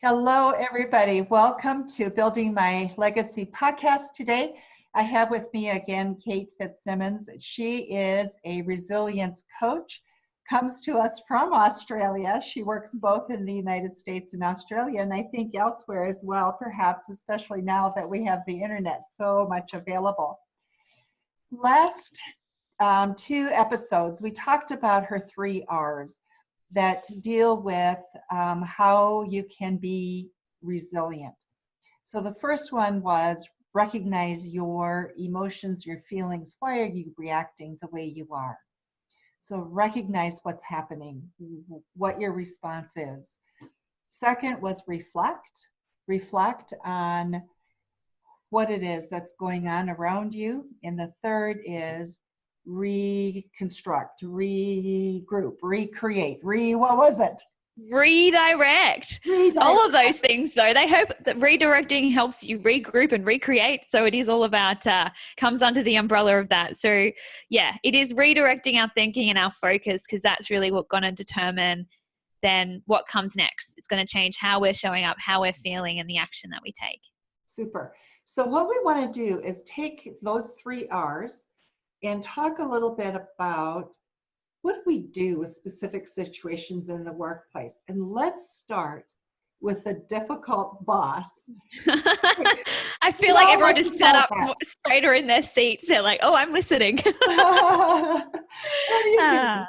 Hello, everybody. Welcome to Building My Legacy podcast today. I have with me again Kate Fitzsimons. She is a resilience coach, comes to us from Australia. She works both in the United States and Australia, and I think elsewhere as well, perhaps, especially now that we have the internet so much available. Last two episodes, we talked about her 3 R's that deal with how you can be resilient. So the first one was recognize your emotions, your feelings. Why are you reacting the way you are? So recognize what's happening, what your response is. Second was reflect. Reflect on what it is that's going on around you. And the third is reconstruct, regroup, recreate, what was it? Redirect. All of those things, though, they hope that redirecting helps you regroup and recreate. So it is all about, comes under the umbrella of that. So yeah, it is redirecting our thinking and our focus, because that's really what's going to determine then what comes next. It's going to change how we're showing up, how we're feeling, and the action that we take. Super. So what we want to do is take those 3 R's and talk a little bit about what do we do with specific situations in the workplace. And let's start with a difficult boss. I feel like everyone just sat up straighter in their seats. They're like, oh, I'm listening. What do you do?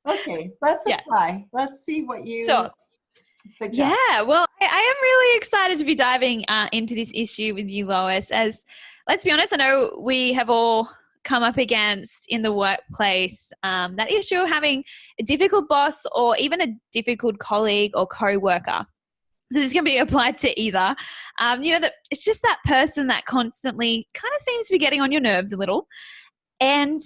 Okay, let's apply. Let's see what you suggest. Yeah, well, I am really excited to be diving into this issue with you, Lois, as let's be honest, I know we have all come up against in the workplace that issue of having a difficult boss or even a difficult colleague or co-worker. So this can be applied to either. That it's just that person that constantly kind of seems to be getting on your nerves a little. And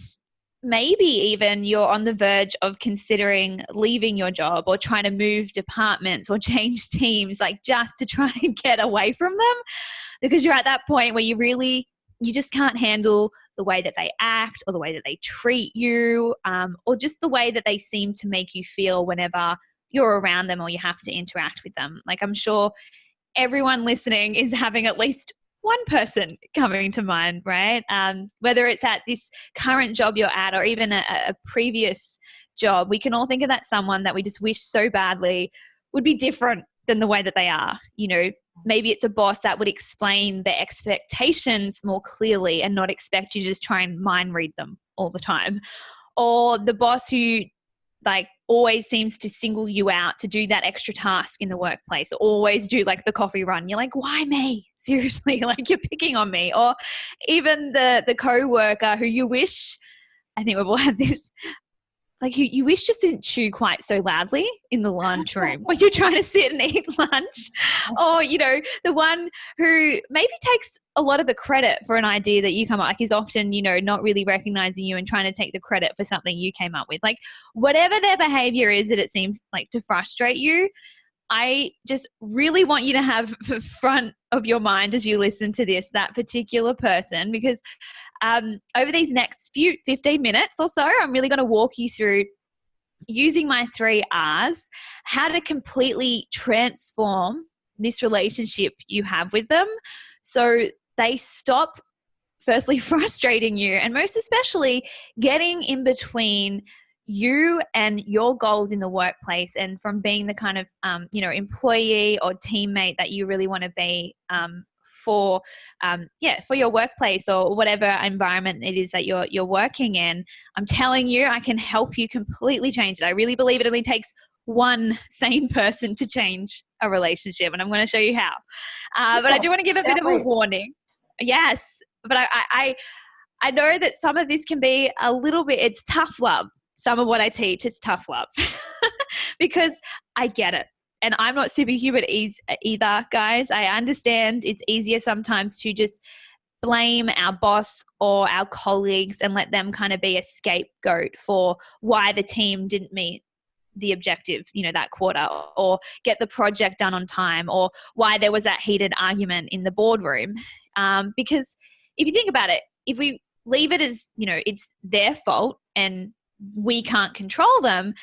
maybe even you're on the verge of considering leaving your job or trying to move departments or change teams, like just to try and get away from them, because you're at that point where you just can't handle the way that they act or the way that they treat you, or just the way that they seem to make you feel whenever you're around them or you have to interact with them. Like, I'm sure everyone listening is having at least one person coming to mind, right? Whether it's at this current job you're at or even a previous job, we can all think of that someone that we just wish so badly would be different than the way that they are. Maybe it's a boss that would explain their expectations more clearly and not expect you to just try and mind read them all the time. Or the boss who always seems to single you out to do that extra task in the workplace, always do the coffee run. You're like, why me? Seriously, you're picking on me. Or even the co-worker who you wish, I think we've all had this, you wish just didn't chew quite so loudly in the lunchroom when you're trying to sit and eat lunch. Or, the one who maybe takes a lot of the credit for an idea that you come up, is often, not really recognizing you and trying to take the credit for something you came up with. Whatever their behavior is that it seems to frustrate you, I just really want you to have front of your mind as you listen to this, that particular person, because over these next 15 minutes or so, I'm really going to walk you through, using my 3 R's, how to completely transform this relationship you have with them so they stop, firstly, frustrating you, and most especially getting in between you and your goals in the workplace, and from being the kind of employee or teammate that you really want to be for your workplace or whatever environment it is that you're working in. I'm telling you, I can help you completely change it. I really believe it only takes one sane person to change a relationship, and I'm going to show you how. But I do want to give a bit of a warning. Yes, but I know that some of this can be a little bit, it's tough love. Some of what I teach is tough love because I get it. And I'm not superhuman either, guys. I understand it's easier sometimes to just blame our boss or our colleagues and let them kind of be a scapegoat for why the team didn't meet the objective, that quarter, or get the project done on time, or why there was that heated argument in the boardroom. Because if you think about it, if we leave it as, it's their fault and we can't control them,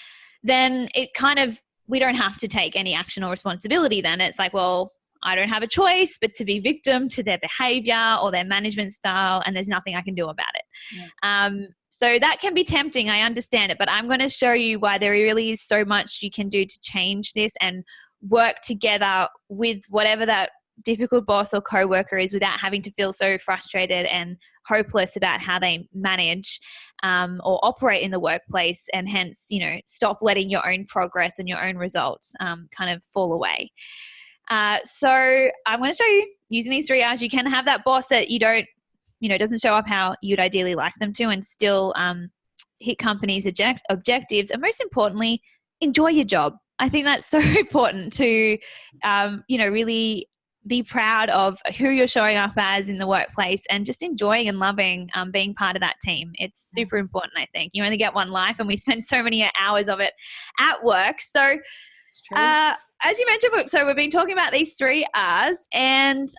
then it kind of we don't have to take any action or responsibility then. It's like, well, I don't have a choice but to be victim to their behavior or their management style, and there's nothing I can do about it. Yeah. So that can be tempting. I understand it, but I'm going to show you why there really is so much you can do to change this and work together with whatever that difficult boss or coworker is without having to feel so frustrated and hopeless about how they manage or operate in the workplace, and hence, stop letting your own progress and your own results kind of fall away. So I'm going to show you using these 3 R's. You can have that boss that you don't, doesn't show up how you'd ideally like them to, and still hit companies' objectives. And most importantly, enjoy your job. I think that's so important to, really be proud of who you're showing up as in the workplace, and just enjoying and loving being part of that team. It's super important, I think. You only get one life, and we spend so many hours of it at work. So as you mentioned, so we've been talking about these 3 R's, and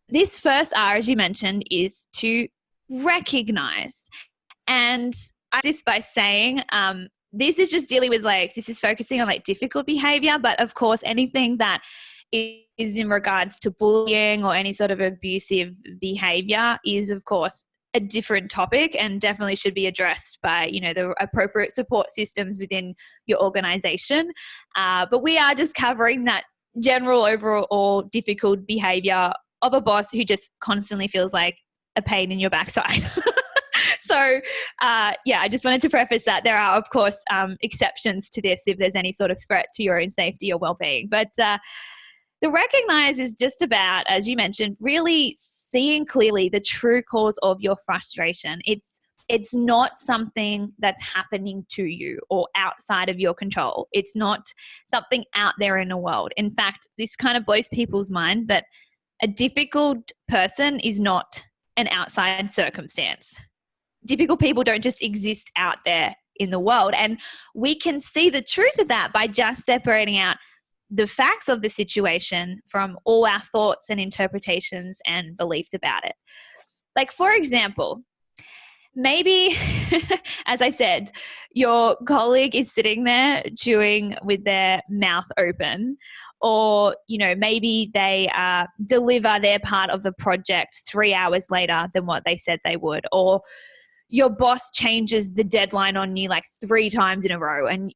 this first R, as you mentioned, is to recognize. And I do this by saying, this is just dealing with this is focusing on difficult behavior, but of course anything that is in regards to bullying or any sort of abusive behavior is of course a different topic, and definitely should be addressed by, the appropriate support systems within your organization. But we are just covering that general overall difficult behavior of a boss who just constantly feels like a pain in your backside. So, I just wanted to preface that there are, of course, exceptions to this if there's any sort of threat to your own safety or well-being. But the recognize is just about, as you mentioned, really seeing clearly the true cause of your frustration. It's not something that's happening to you or outside of your control. It's not something out there in the world. In fact, this kind of blows people's mind that a difficult person is not an outside circumstance. Difficult people don't just exist out there in the world. And we can see the truth of that by just separating out the facts of the situation from all our thoughts and interpretations and beliefs about it. For example, maybe, as I said, your colleague is sitting there chewing with their mouth open, or, maybe they deliver their part of the project 3 hours later than what they said they would, or your boss changes the deadline on you 3 times in a row. And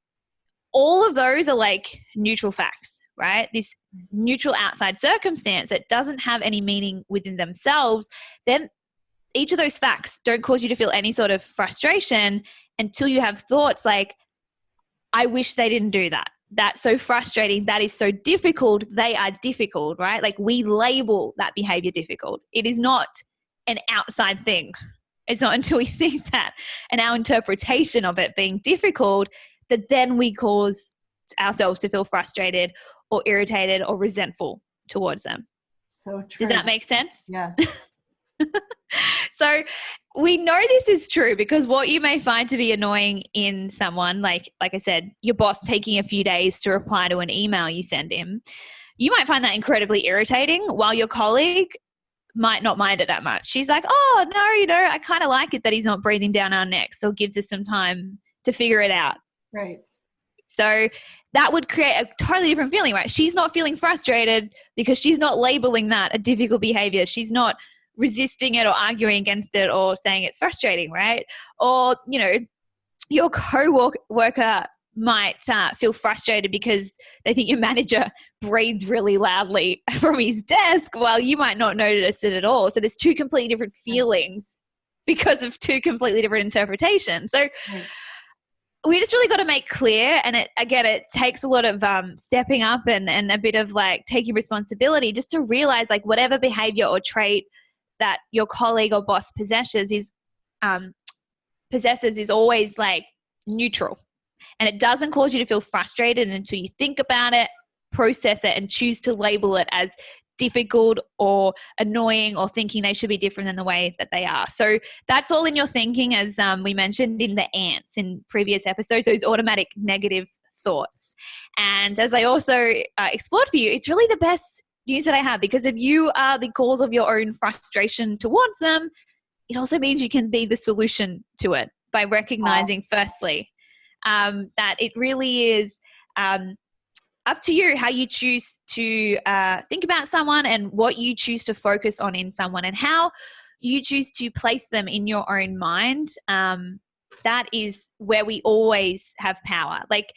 all of those are neutral facts, right? This neutral outside circumstance that doesn't have any meaning within themselves. Then each of those facts don't cause you to feel any sort of frustration until you have thoughts like, I wish they didn't do that. That's so frustrating. That is so difficult. They are difficult, right? We label that behavior difficult. It is not an outside thing. It's not until we think that and our interpretation of it being difficult that then we cause ourselves to feel frustrated or irritated or resentful towards them. So true. Does that make sense? Yeah. So we know this is true because what you may find to be annoying in someone, like I said, your boss taking a few days to reply to an email you send him, you might find that incredibly irritating, while your colleague might not mind it that much. She's like, oh, no, I kind of like it that he's not breathing down our necks, so gives us some time to figure it out. Right. So that would create a totally different feeling, right? She's not feeling frustrated because she's not labeling that a difficult behavior. She's not resisting it or arguing against it or saying it's frustrating, right? Or, your co-worker might feel frustrated because they think your manager breathes really loudly from his desk, while you might not notice it at all. So there's 2 completely different feelings because of 2 completely different interpretations. So we just really got to make clear, and it takes a lot of stepping up and a bit of taking responsibility just to realize whatever behavior or trait that your colleague or boss possesses is always neutral, and it doesn't cause you to feel frustrated until you think about it, process it, and choose to label it as difficult or annoying or thinking they should be different than the way that they are. So that's all in your thinking, as we mentioned in the ants in previous episodes, those automatic negative thoughts. And as I also explored for you, it's really the best news that I have, because if you are the cause of your own frustration towards them, it also means you can be the solution to it by recognizing firstly that it really is up to you how you choose to think about someone and what you choose to focus on in someone and how you choose to place them in your own mind. That is where we always have power. Like,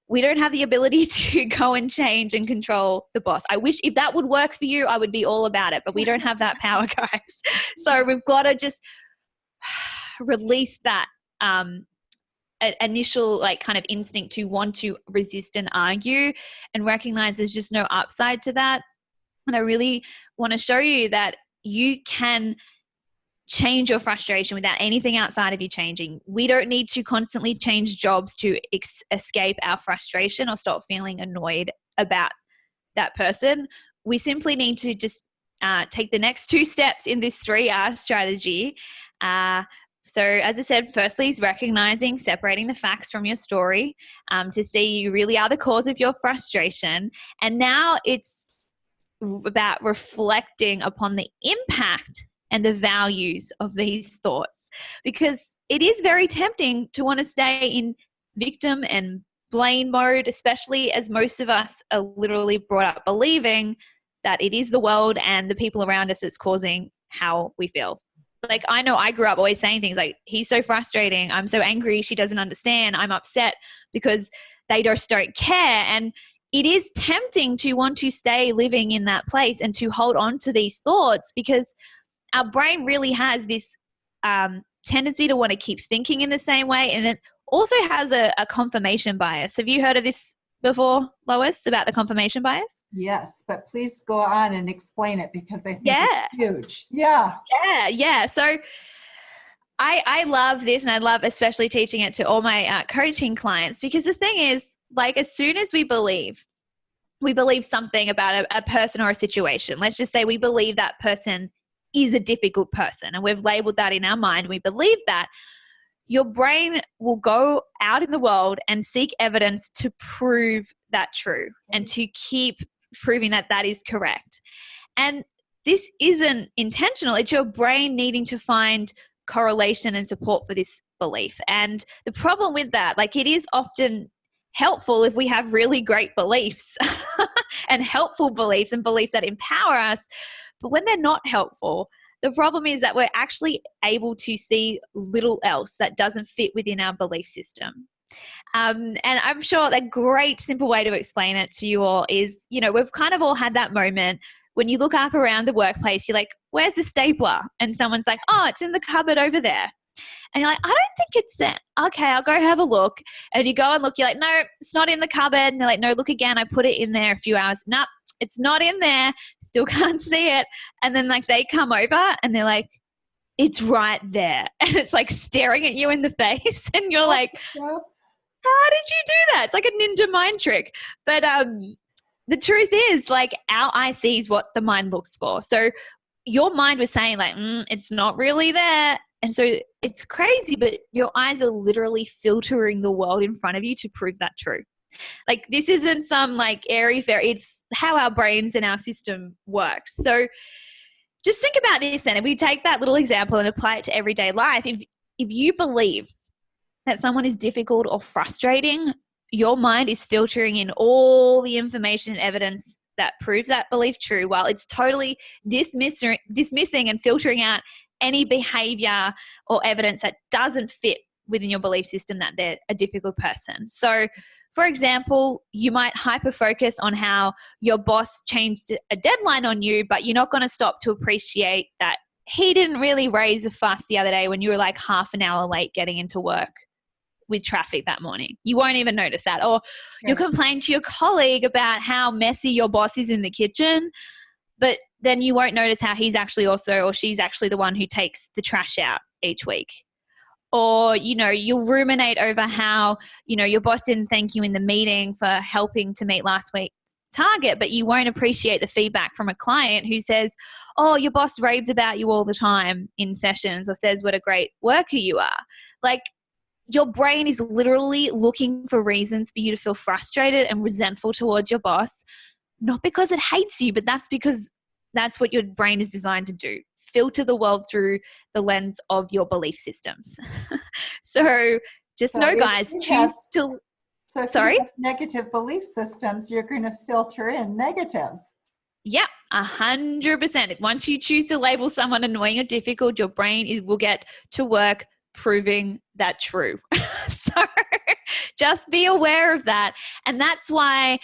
we don't have the ability to go and change and control the boss. I wish if that would work for you, I would be all about it, but we don't have that power, guys. So we've got to just release that initial like kind of instinct to want to resist and argue and recognize there's just no upside to that. And I really want to show you that you can change your frustration without anything outside of you changing. We don't need to constantly change jobs to escape our frustration or stop feeling annoyed about that person. We simply need to just take the next 2 steps in this 3R strategy. So as I said, firstly is recognizing, separating the facts from your story to see you really are the cause of your frustration. And now it's about reflecting upon the impact and the values of these thoughts, because it is very tempting to want to stay in victim and blame mode, especially as most of us are literally brought up believing that it is the world and the people around us that's causing how we feel. Like, I know I grew up always saying things like, he's so frustrating, I'm so angry, she doesn't understand, I'm upset because they just don't care. And it is tempting to want to stay living in that place and to hold on to these thoughts, because our brain really has this tendency to want to keep thinking in the same way. And it also has a confirmation bias. Have you heard of this before, Lois, about the confirmation bias? Yes, but please go on and explain it, because I think it's huge. Yeah. So I love this, and I love especially teaching it to all my coaching clients, because the thing is, like, as soon as we believe something about a person or a situation, let's just say we believe that person is a difficult person and we've labeled that in our mind, we believe that, your brain will go out in the world and seek evidence to prove that true and to keep proving that that is correct. And this isn't intentional. It's your brain needing to find correlation and support for this belief. And the problem with that, like, it is often helpful if we have really great beliefs and helpful beliefs and beliefs that empower us. But when they're not helpful, the problem is that we're actually able to see little else that doesn't fit within our belief system. And I'm sure a great simple way to explain it to you all is, you know, we've kind of all had that moment when you look up around the workplace, you're like, where's the stapler? And someone's like, oh, it's in the cupboard over there. And you're like, I don't think it's there. Okay, I'll go have a look. And you go and look, you're like, no, it's not in the cupboard. And they're like, no, look again. I put it in there a few hours. Nope, it's not in there. Still can't see it. And then like they come over and they're like, it's right there. And it's like staring at you in the face. And you're like, how did you do that? It's like a ninja mind trick. But the truth is, like, our eye sees what the mind looks for. So your mind was saying like, it's not really there. And so it's crazy, but your eyes are literally filtering the world in front of you to prove that true. Like, this isn't some like airy fairy. It's how our brains and our system works. So just think about this then. If we take that little example and apply it to everyday life, if you believe that someone is difficult or frustrating, your mind is filtering in all the information and evidence that proves that belief true, while it's totally dismissing and filtering out any behavior or evidence that doesn't fit within your belief system that they're a difficult person. So, for example, you might hyper-focus on how your boss changed a deadline on you, but you're not going to stop to appreciate that he didn't really raise a fuss the other day when you were like half an hour late getting into work with traffic that morning. You won't even notice that. Or you'll complain to your colleague about how messy your boss is in the kitchen, but then you won't notice how he's actually also, or she's actually the one who takes the trash out each week. Or, you know, you'll ruminate over how, you know, your boss didn't thank you in the meeting for helping to meet last week's target, but you won't appreciate the feedback from a client who says, oh, your boss raves about you all the time in sessions, or says what a great worker you are. Like, your brain is literally looking for reasons for you to feel frustrated and resentful towards your boss, not because it hates you, but that's because that's what your brain is designed to do. Filter the world through the lens of your belief systems. So Just So know, if guys, you have, choose to, so if you sorry? have negative belief systems, you're going to filter in negatives. Yep, 100%. Once you choose to label someone annoying or difficult, your brain will get to work proving that true. So just be aware of that. And that's why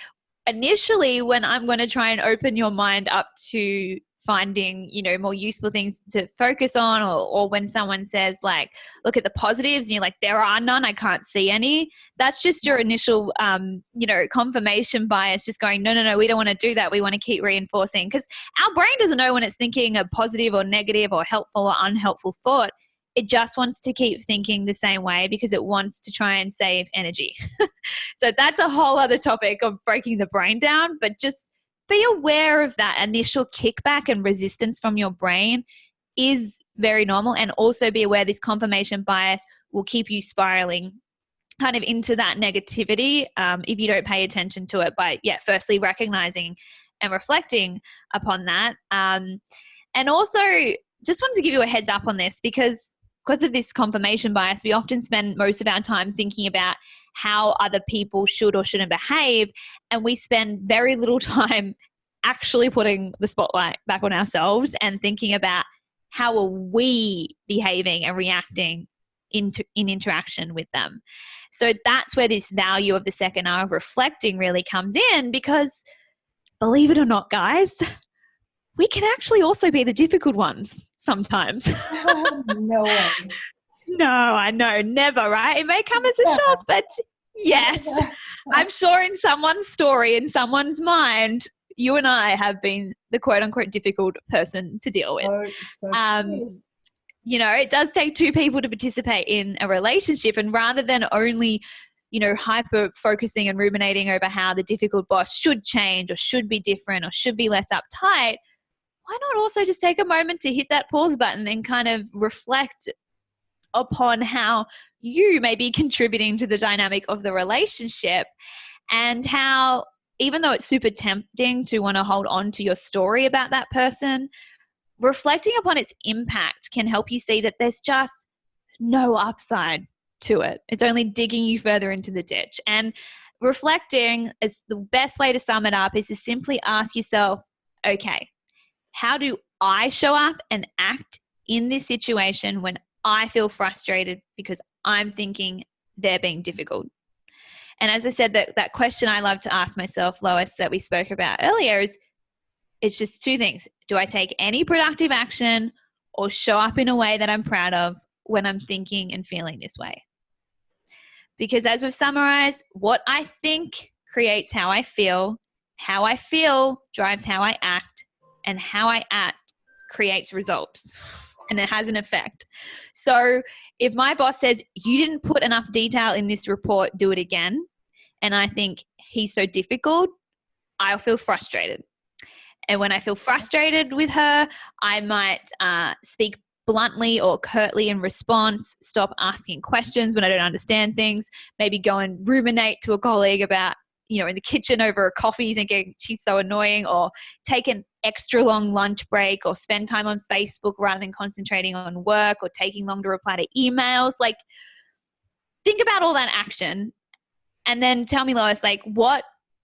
initially when I'm going to try and open your mind up to finding, more useful things to focus on, or when someone says like, look at the positives and you're like, there are none, I can't see any. That's just your initial, confirmation bias, just going, no, we don't want to do that. We want to keep reinforcing, because our brain doesn't know when it's thinking a positive or negative or helpful or unhelpful thought. It just wants to keep thinking the same way because it wants to try and save energy. So that's a whole other topic of breaking the brain down, but just be aware of that initial kickback and resistance from your brain is very normal. And also be aware this confirmation bias will keep you spiraling kind of into that negativity if you don't pay attention to it by, firstly recognizing and reflecting upon that. And also just wanted to give you a heads up on this because of this confirmation bias, we often spend most of our time thinking about how other people should or shouldn't behave, and we spend very little time actually putting the spotlight back on ourselves and thinking about how are we behaving and reacting in interaction with them. So that's where this value of the second R of reflecting really comes in, because believe it or not, guys, we can actually also be the difficult ones sometimes. No way. No, I know, never, right? It may come as a shock, but yes, I'm sure in someone's story, in someone's mind, you and I have been the quote unquote difficult person to deal with. It does take two people to participate in a relationship, and rather than only, hyper focusing and ruminating over how the difficult boss should change or should be different or should be less uptight, why not also just take a moment to hit that pause button and kind of reflect upon how you may be contributing to the dynamic of the relationship, and how, even though it's super tempting to want to hold on to your story about that person, reflecting upon its impact can help you see that there's just no upside to it. It's only digging you further into the ditch. And reflecting, is the best way to sum it up, is to simply ask yourself, okay, how do I show up and act in this situation when I feel frustrated because I'm thinking they're being difficult? And as I said, that question I love to ask myself, Lois, that we spoke about earlier, is it's just two things. Do I take any productive action or show up in a way that I'm proud of when I'm thinking and feeling this way? Because as we've summarized, what I think creates how I feel drives how I act, and how I act creates results, and it has an effect. So if my boss says, you didn't put enough detail in this report, do it again, and I think he's so difficult, I'll feel frustrated. And when I feel frustrated with her, I might speak bluntly or curtly in response, stop asking questions when I don't understand things, maybe go and ruminate to a colleague about, in the kitchen over a coffee thinking she's so annoying, or take an extra long lunch break, or spend time on Facebook rather than concentrating on work, or taking long to reply to emails. Like, think about all that action and then tell me, Lois, like, what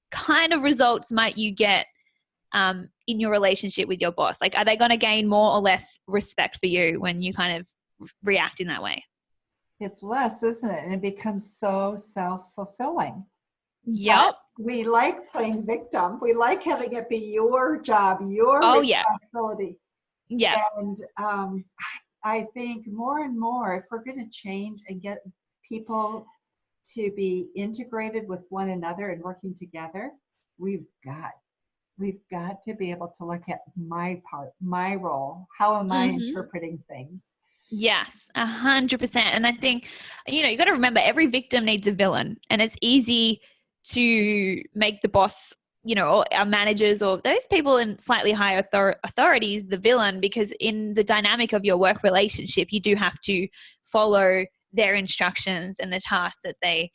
kind of results might you get in your relationship with your boss? Like, are they going to gain more or less respect for you when you kind of react in that way? It's less, isn't it? And it becomes so self-fulfilling. Yep. But we like playing victim. We like having it be your job, your responsibility. Yeah. And I think more and more, if we're going to change and get people to be integrated with one another and working together, we've got to be able to look at my part, my role. How am I interpreting things? Yes, 100%. And I think, you got to remember, every victim needs a villain, and it's easy to make the boss, or our managers or those people in slightly higher authorities the villain, because in the dynamic of your work relationship, you do have to follow their instructions and the tasks that they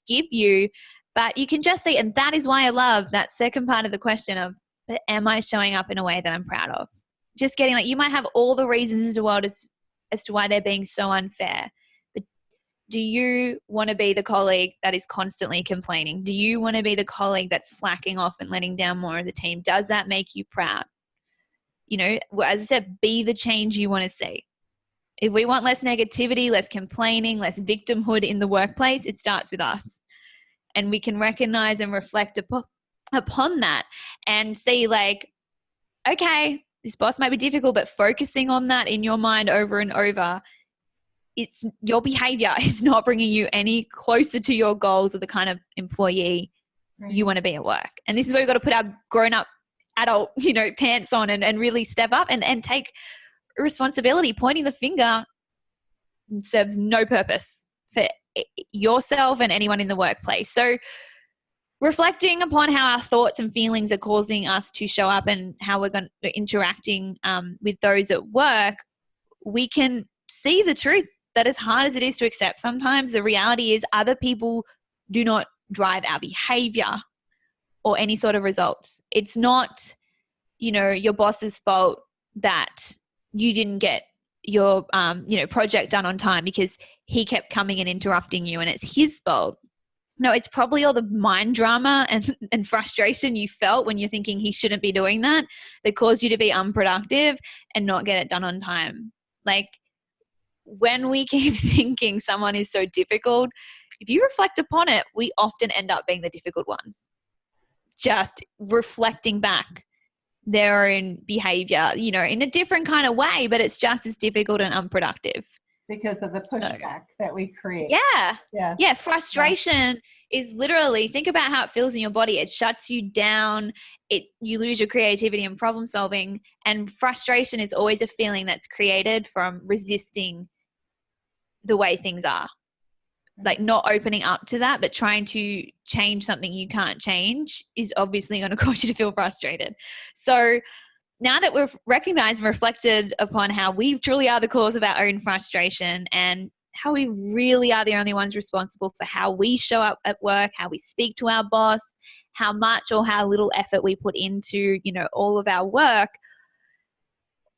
give you. But you can just see, and that is why I love that second part of the question of, am I showing up in a way that I'm proud of? Just getting, like, you might have all the reasons in the world as to why they're being so unfair, but Do you want to be the colleague that is constantly complaining? Do you want to be the colleague that's slacking off and letting down more of the team? Does that make you proud? You know, as I said, be the change you want to see. If we want less negativity, less complaining, less victimhood in the workplace, it starts with us. And we can recognize and reflect upon that and see like, okay, this boss might be difficult, but focusing on that in your mind over and over, it's your behavior is not bringing you any closer to your goals of the kind of employee you want to be at work. And this is where we've got to put our grown-up adult, you know, pants on and really step up and take responsibility. Pointing the finger serves no purpose for yourself and anyone in the workplace. So reflecting upon how our thoughts and feelings are causing us to show up and how we're going to interacting with those at work, we can see the truth that as hard as it is to accept, sometimes the reality is other people do not drive our behavior or any sort of results. It's not, you know, your boss's fault that you didn't get your, project done on time because he kept coming and interrupting you and it's his fault. No, it's probably all the mind drama and frustration you felt when you're thinking he shouldn't be doing that caused you to be unproductive and not get it done on time. Like when we keep thinking someone is so difficult, if you reflect upon it, we often end up being the difficult ones. Just reflecting back their own behavior, you know, in a different kind of way, but it's just as difficult and unproductive. Because of the pushback that we create. Yeah. Frustration is literally, think about how it feels in your body. It shuts you down. You lose your creativity and problem solving. And frustration is always a feeling that's created from resisting the way things are. Like not opening up to that, but trying to change something you can't change is obviously going to cause you to feel frustrated. So now that we've recognized and reflected upon how we truly are the cause of our own frustration and how we really are the only ones responsible for how we show up at work, how we speak to our boss, how much or how little effort we put into, you know, all of our work,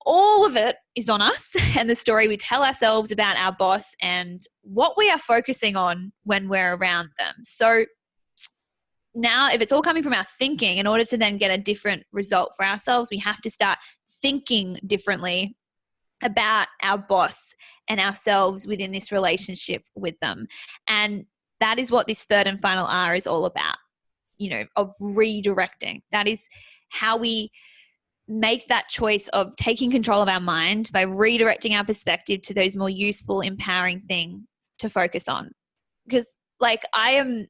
all of it is on us and the story we tell ourselves about our boss and what we are focusing on when we're around them. So now if it's all coming from our thinking, in order to then get a different result for ourselves, we have to start thinking differently about our boss and ourselves within this relationship with them. And that is what this third and final R is all about, you know, of redirecting. That is how we make that choice of taking control of our mind by redirecting our perspective to those more useful, empowering things to focus on. Because like I'm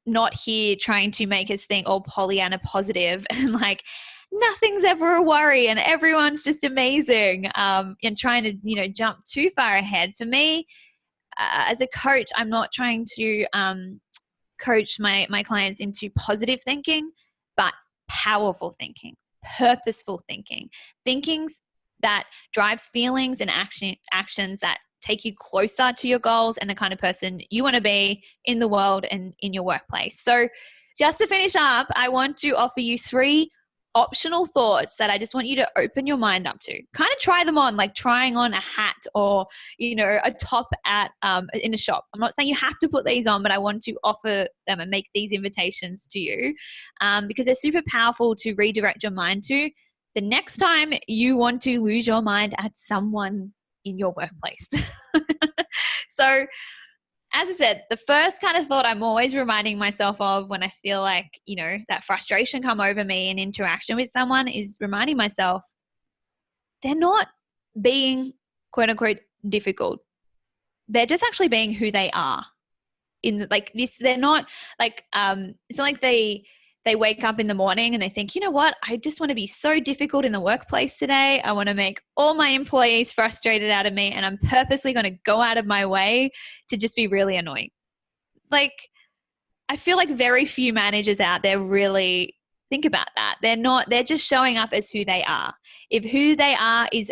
not here trying to make us think all Pollyanna positive and like nothing's ever a worry and everyone's just amazing and trying to, you know, jump too far ahead. For me, as a coach, I'm not trying to coach my clients into positive thinking, but powerful thinking, purposeful thinking, thinkings that drives feelings and actions that take you closer to your goals and the kind of person you want to be in the world and in your workplace. So just to finish up, I want to offer you 3 optional thoughts that I just want you to open your mind up to. Kind of try them on, like trying on a hat or, you know, a top at in a shop. I'm not saying you have to put these on, but I want to offer them and make these invitations to you because they're super powerful to redirect your mind to the next time you want to lose your mind at someone in your workplace. So as I said, the first kind of thought I'm always reminding myself of when I feel like, you know, that frustration come over me in interaction with someone is reminding myself they're not being quote unquote difficult. They're just actually being who they are. In like this, they're not like, it's not like they wake up in the morning and they think, you know what, I just want to be so difficult in the workplace today. I want to make all my employees frustrated out of me and I'm purposely going to go out of my way to just be really annoying. Like, I feel like very few managers out there really think about that. They're just showing up as who they are. If who they are is,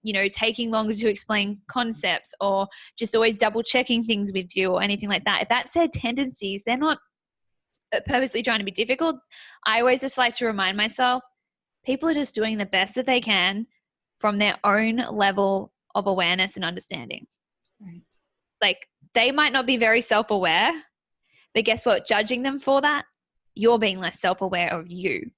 you know, taking longer to explain concepts or just always double checking things with you or anything like that, if that's their tendencies, they're not purposely trying to be difficult. I always just like to remind myself, people are just doing the best that they can from their own level of awareness and understanding. Right. like they might not be very self-aware, but guess what? Judging them for that, you're being less self-aware of you.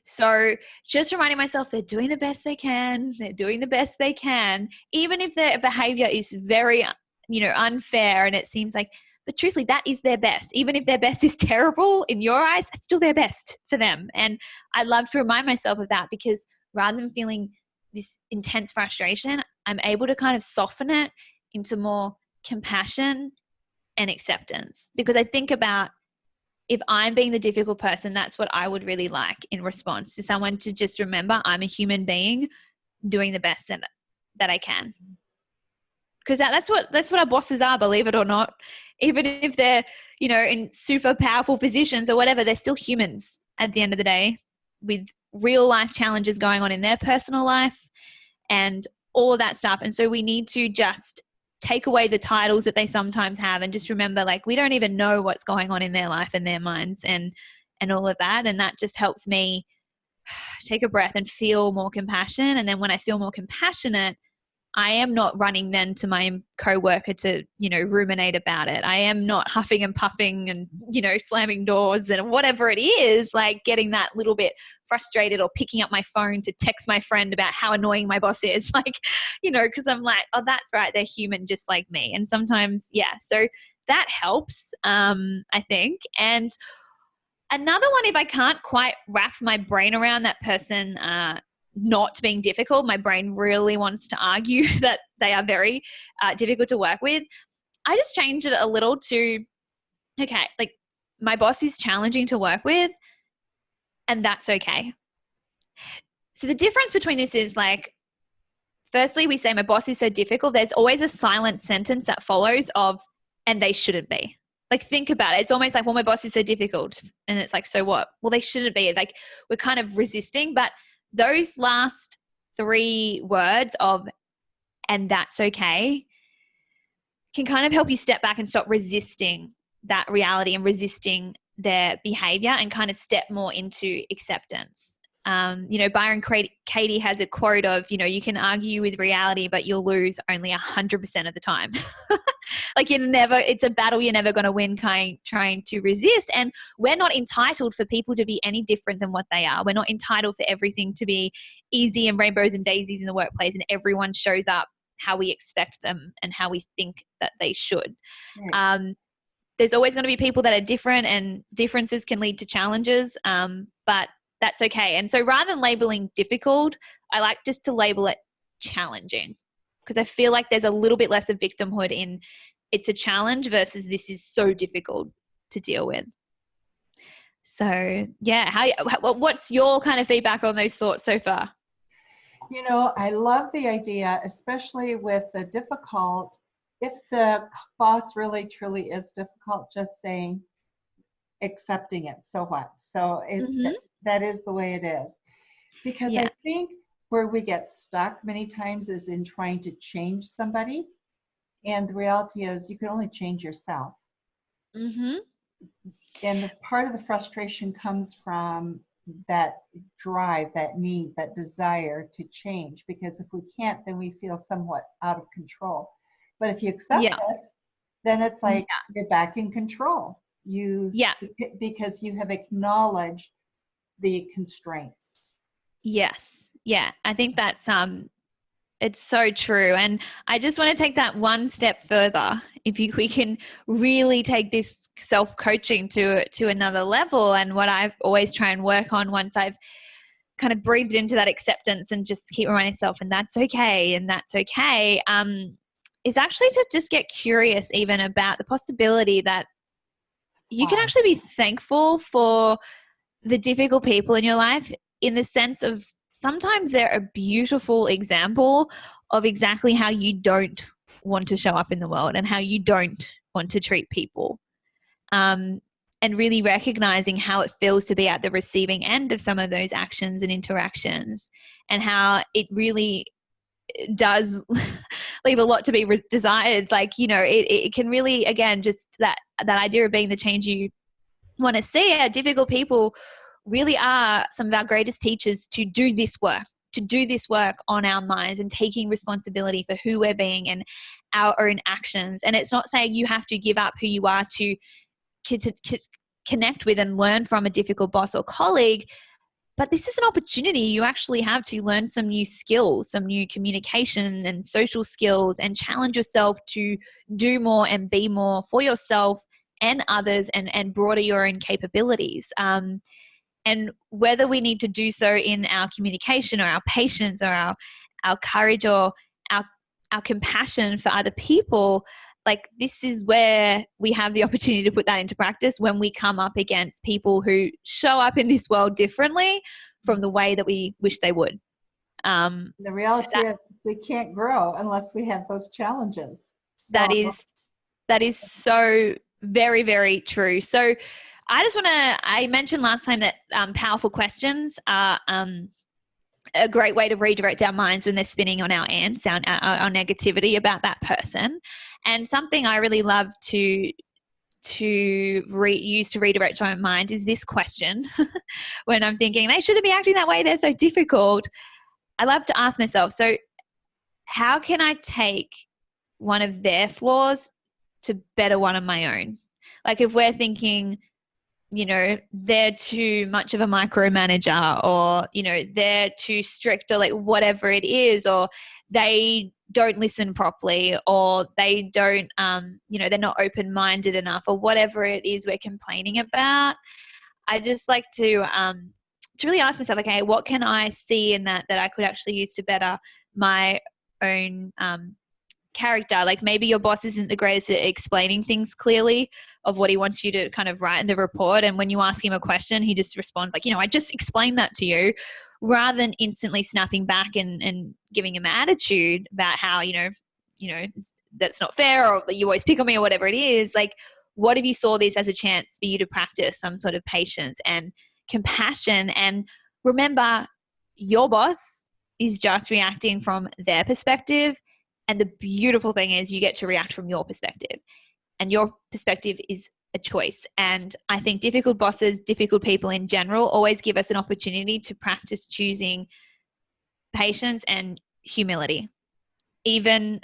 So just reminding myself they're doing the best they can. They're doing the best they can, even if their behavior is very, unfair and it seems like, but truthfully, that is their best. Even if their best is terrible in your eyes, it's still their best for them. And I love to remind myself of that, because rather than feeling this intense frustration, I'm able to kind of soften it into more compassion and acceptance. Because I think about, if I'm being the difficult person, that's what I would really like in response to someone, to just remember I'm a human being doing the best that I can. Because that's what our bosses are, believe it or not. Even if they're, in super powerful positions or whatever, they're still humans at the end of the day, with real life challenges going on in their personal life and all of that stuff. And so we need to just take away the titles that they sometimes have and just remember, like, we don't even know what's going on in their life and their minds and all of that. And that just helps me take a breath and feel more compassion. And then when I feel more compassionate, I am not running then to my coworker to, ruminate about it. I am not huffing and puffing and, slamming doors and whatever it is, like getting that little bit frustrated or picking up my phone to text my friend about how annoying my boss is. Like, because I'm like, oh, that's right. They're human just like me. And sometimes, yeah. So that helps, I think. And another one, if I can't quite wrap my brain around that person, not being difficult, my brain really wants to argue that they are very difficult to work with, I just change it a little to, okay, like my boss is challenging to work with, and that's okay. So the difference between this is, like, firstly, we say my boss is so difficult. There's always a silent sentence that follows of, and they shouldn't be. Like, think about it. It's almost like, well, my boss is so difficult. And it's like, so what? Well, they shouldn't be. Like, we're kind of resisting, but those last 3 words of, and that's okay, can kind of help you step back and stop resisting that reality and resisting their behavior and kind of step more into acceptance. Byron Katie has a quote of, you can argue with reality, but you'll lose only 100% of the time. Like, it's a battle you're never going to win trying to resist. And we're not entitled for people to be any different than what they are. We're not entitled for everything to be easy and rainbows and daisies in the workplace and everyone shows up how we expect them and how we think that they should. Right. There's always going to be people that are different, and differences can lead to challenges, but that's okay. And so rather than labeling difficult, I like just to label it challenging, because I feel like there's a little bit less of victimhood in it's a challenge versus this is so difficult to deal with. So yeah, what's your kind of feedback on those thoughts so far? I love the idea, especially with the difficult, if the boss really truly is difficult, just saying, accepting it. So what? So that is the way it is. Because I think where we get stuck many times is in trying to change somebody. And the reality is you can only change yourself. Mm-hmm. And part of the frustration comes from that drive, that need, that desire to change. Because if we can't, then we feel somewhat out of control. But if you accept it, then it's like you're back in control. Because you have acknowledged the constraints. Yes. Yeah. I think that's it's so true. And I just want to take that one step further. We can really take this self-coaching to another level. And what I've always try and work on once I've kind of breathed into that acceptance and just keep reminding myself, and that's okay, is actually to just get curious even about the possibility that you can actually be thankful for the difficult people in your life, in the sense of sometimes they're a beautiful example of exactly how you don't want to show up in the world and how you don't want to treat people. And really recognizing how it feels to be at the receiving end of some of those actions and interactions, and how it really does leave a lot to be desired. Like, it can really, again, just that idea of being the change you want to see. Difficult people really are some of our greatest teachers to do this work, to do this work on our minds and taking responsibility for who we're being and our own actions. And it's not saying you have to give up who you are to connect with and learn from a difficult boss or colleague, but this is an opportunity you actually have to learn some new skills, some new communication and social skills, and challenge yourself to do more and be more for yourself and others, and broaden your own capabilities. And whether we need to do so in our communication or our patience or our courage or our compassion for other people, like, this is where we have the opportunity to put that into practice when we come up against people who show up in this world differently from the way that we wish they would. The reality is we can't grow unless we have those challenges. That is so very, very true. So I mentioned last time that powerful questions are a great way to redirect our minds when they're spinning on our ants, our negativity about that person. And something I really love to use to redirect my mind is this question. When I'm thinking they shouldn't be acting that way, they're so difficult, I love to ask myself, so how can I take one of their flaws to better one of my own? Like, if we're thinking, they're too much of a micromanager, or, they're too strict, or like whatever it is, or they don't listen properly, or they don't, they're not open-minded enough, or whatever it is we're complaining about. I just like to really ask myself, okay, what can I see in that I could actually use to better my own character? Like, maybe your boss isn't the greatest at explaining things clearly of what he wants you to kind of write in the report, and when you ask him a question, he just responds like, I just explained that to you, rather than instantly snapping back and giving him an attitude about how that's not fair, or that you always pick on me, or whatever it is. Like, what if you saw this as a chance for you to practice some sort of patience and compassion? And remember, your boss is just reacting from their perspective. And the beautiful thing is you get to react from your perspective, and your perspective is a choice. And I think difficult bosses, difficult people in general, always give us an opportunity to practice choosing patience and humility, even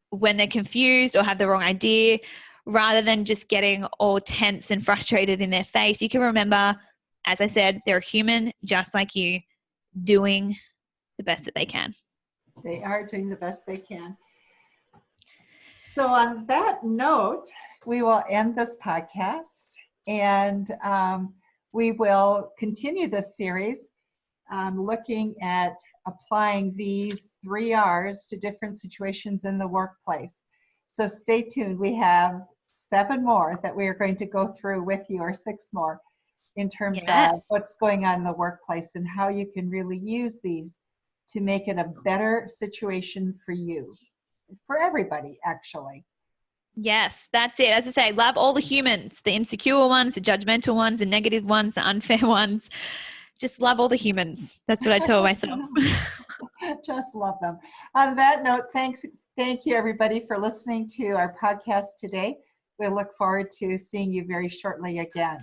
when they're confused or have the wrong idea. Rather than just getting all tense and frustrated in their face, you can remember, as I said, they're human just like you, doing the best that they can. They are doing the best they can. So on that note, we will end this podcast, and we will continue this series looking at applying these 3 R's to different situations in the workplace. So stay tuned. We have 7 more that we are going to go through with you, or 6 more, in terms of what's going on in the workplace and how you can really use these to make it a better situation for you, for everybody, actually. Yes, that's it. As I say, love all the humans, the insecure ones, the judgmental ones, the negative ones, the unfair ones. Just love all the humans. That's what I tell myself. Just love them. On that note, thank you everybody for listening to our podcast today. We look forward to seeing you very shortly again.